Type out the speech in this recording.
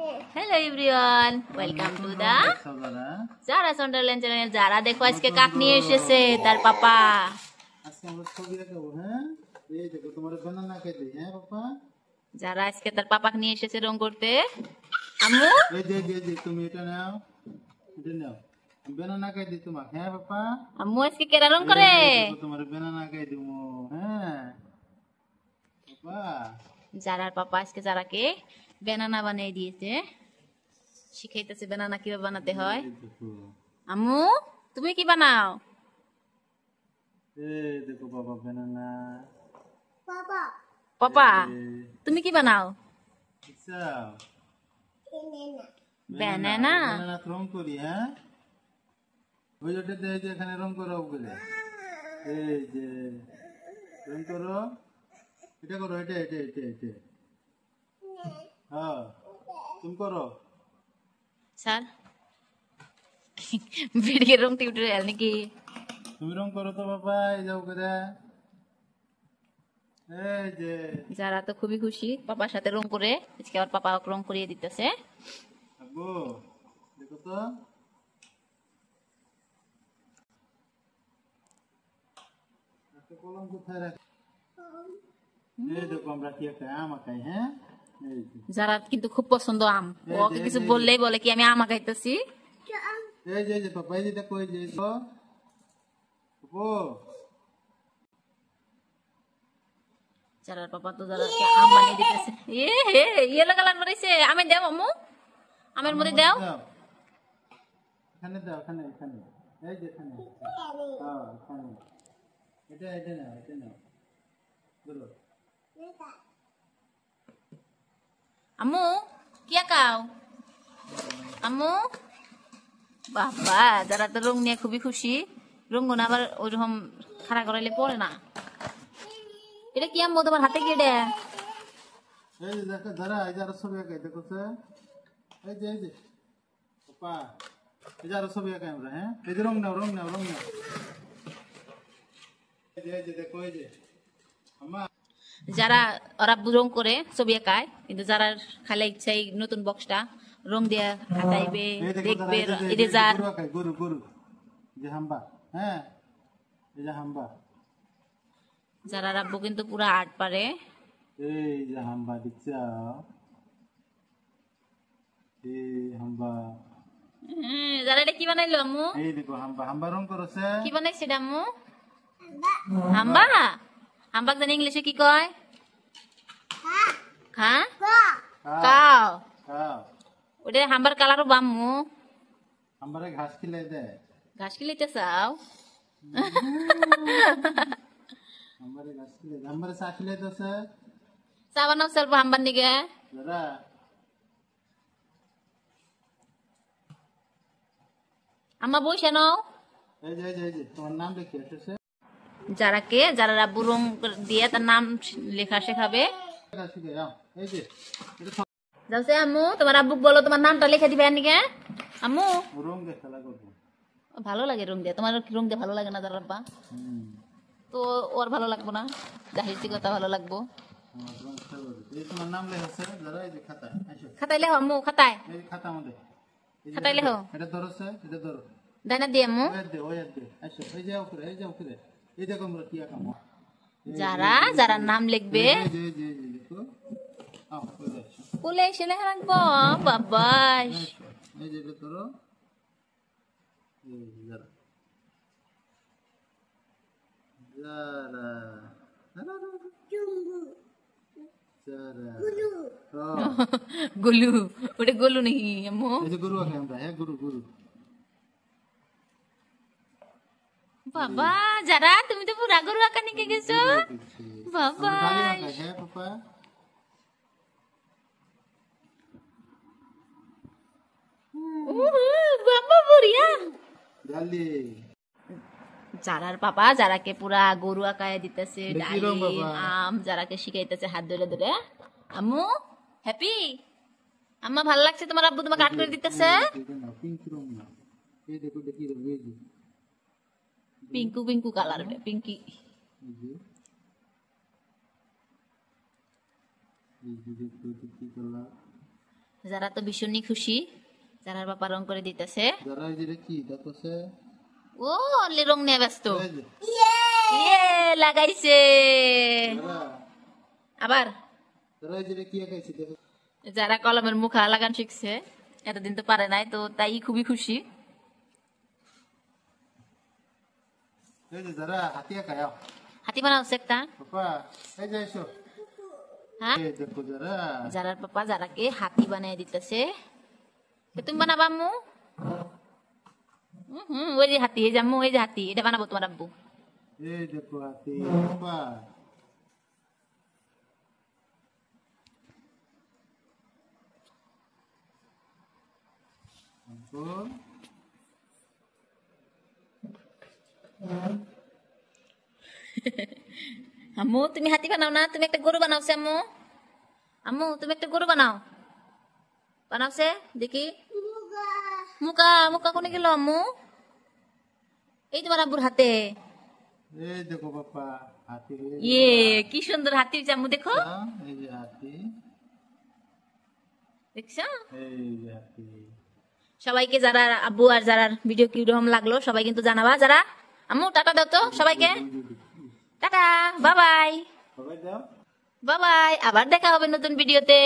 Hello everyone, welcome to the Zara Sonderland channel. Zara দেখো আজকে কাক নিয়ে এসেছে তার পাপা। আজকে আমরা ছবি আঁকাবো। হ্যাঁ, এই দেখো তোমার বানানা কে দেই। হ্যাঁ পাপা, Zara আজকে তার পাপাকে নিয়ে এসেছে রং করতে। আম্মু এই যে তুমি এটা নাও, এটা নাও, বানানা কে দিই তোমাকে। হ্যাঁ পাপা, আম্মু আজকে কেরা রং করে? তোমার বানানা কে দিমু। হ্যাঁ পাপা, জারার পাপা আজকে জারাকে বানানা বানিয়ে দিয়েছে, শিখাইতেছে বানানা কিভাবে বানাতে হয়। আম্মু তুমি কি বানাও? এই দেখো বাবা বানানা। পাপা তুমি কি বানাও? আচ্ছা, বানানা। বানানা রং করি। হ্যাঁ, ওই যেটা এই যে এখানে রং করো বলে, এই যে রং করো, এটা করো, এটা হ্যাঁ তুমি করো। স্যার ভিডিও রং টিউটোরিয়াল নাকি? তুমি রং করো তো বাবা, এই যাও করে। এই যে যারা তো খুবই খুশি পাপার সাথে রং করে, আজকে আবার পাপা রং করিয়ে দিতেছে। আব্বু দেখো তো, একটা কলম কোথায় রাখ। এই দেখো আমরা কি একটা আম আঁকাই। হ্যাঁ, এই যে যারা কিন্তু খুব পছন্দ আম, ওকে কিছু বললেই বলে কি আমি আম আঁকাইতেছি। এই যে পাপা, এই যে দেখো, এই যে ও যারার পাপা তো যারাকে আম বানিয়ে দিতেছে। ইয়েলো কালার বানাইছে। আমি দাও আম্মু, আমের মধ্যে দাও। এখানে দাও, এখানে এই যে এখানে, হ্যাঁ এখানে, এটা নাও ধরো। আম্মু কি আঁকাও? আম্মু বাবা, যারা তো রং নিয়ে খুবই খুশি। রঙ না আবার ওইরকম খাড়া করাইলে পড়ে না। এটা কি আম্মু তোমার হাতে কি এটা? এই যে দেখো ধরা, এই যে আরো ছবি আঁকাই দেখো তো, এই যে পাপা, এই যে আরো ছবি আঁকাই আমরা। হ্যাঁ, এই যে রং নাও। এই যে দেখো, এই যে আমার যারা ওরা রং করে ছবি আঁকায়, কিন্তু যারা খালি ইচ্ছা এই নতুন বক্সটা রং দিয়ে আঁকাইবে, দেখবে ইরেজার। গরু যে হাম্বা। হ্যাঁ, এই যে হাম্বা। যারা রাব্বু কিন্তু পুরা আর্ট পারে। এই যে হাম্বা দিচ্ছ, এই হাম্বা। যারা এটা কি বানাইলো আম্মু? এই দেখো হাম্বা রং করছে। কি বানাইছে এটা আম্মু? হাম্বা। হাম্বাক জানি ইংলিশে কি কয়? হ্যাঁ, কাও। ওটা হাম্বার কালারও বাম্মু। হাম্বারে ঘাস খিলাই দে। ঘাস কি লইতে চাও? হাম্বারে ঘাস খিলাই দে, হাম্বারে চা খিলাই দছে। চা বানাও স্যার হাম্বার নিগে। দাদা আম্মা বইসে নাও। এই যে তোমার নাম লিখে এসেছে। যারা রাব্বু রং দিয়ে তার নাম লেখা শেখাবে। এই যে যাচ্ছে আম্মু, তোমার আব্বুক বলো তোমার নামটা লিখে দিবে নিকে। আম্মু রং দিয়ে খেলা করবো। ভালো লাগে রং দিয়ে, তোমার রং দিয়ে ভালো লাগে না যার আব্বা? তো ওর ভালো লাগবো না, জাহির কথা ভালো লাগবো। তোমার নাম লেখা যারা, এই যে খাতায় খাতায় লেখো আম্মু, খাতায়। এই খাতা আমাদের খাতায় লেখো। এটা ধরছে, এটা ধরো। ডাইনা দিয়ে আম্মু। এই যে উপরে এই দেখো আমরা কি আঁকাম। যারা নাম লিখবে বলে এসে লেখা রাখবো। বাবা এই যে ধরো, গোলু, ওটা গোলু নাকি আম্মু? এই যে গরু আঁকাই আমরা। হ্যাঁ, গরু বাবা, যারা তুমি তো পুরা গরু আঁকা নিকে গেছো। বাবা হ্যাঁ পাপা, বাবা বড়িয়া। ডালি যারার পাপা যারাকে পুরা গরু আঁকায় দিতেছে, ডালিম আম যারাকে শিখাইতেছে হাত ধরে ধরে। আম্মু হ্যাপি? আম্মা ভালো লাগছে তোমার আব্বু তোমাকে আর্ট করে দিতেছে? পিঙ্কু কালার, পিঙ্কি। যারা তো ভীষণই খুশি, যারার বাবা রং করে দিতেছে। যারা এই যে কি দেখছে, ও অনলি রং নিয়ে ব্যস্ত। এই যে ইয়ে লাগাইছে যারা আবার। যারা এই যে কি খাইছে দেখো, যারা কলমের মুখা লাগান শিখছে, এতদিন তো পারে নাই, তো তাই খুবই খুশি। এই যে যারা হাতিয়া খায় হাতি বানাচ্ছে একটা। পাপা, এই যে এসো, হ্যাঁ, এই দেখো যারা, যারার পাপা যারাকে হাতি বানিয়ে দিতেছে। তুমি বানাবা আম্মু? ওই যে হাতি, এই যে আম্মু, এই যে হাতি, এটা বানাবো তোমার আব্বু। এই দেখো হাতি পাপা, তারপর আম্মু তুমি হাতি বানাও না, তুমি একটা গরু বানাওছে আম্মু। আম্মু তুমি একটা গরু বানাও, বানাওছে দেখি। মুকা মুকা কোনে গেল আম্মু? এই তোমার আব্বুর হাতে। এই দেখো পাপা হাতি, ইয়ে কি সুন্দর হাতি হয়েছে আম্মু, দেখো এই যে হাতি, দেখছো? এই যে হাতি। সবাইকে যারা আব্বু আর যারা ভিডিও কিরকম লাগলো সবাই কিন্তু জানাবা। যারা আম্মু টাটা দাও তো সবাইকে, টাটা, বাবাই সবাই দাও। বাবাই, আবার দেখা হবে নতুন ভিডিওতে।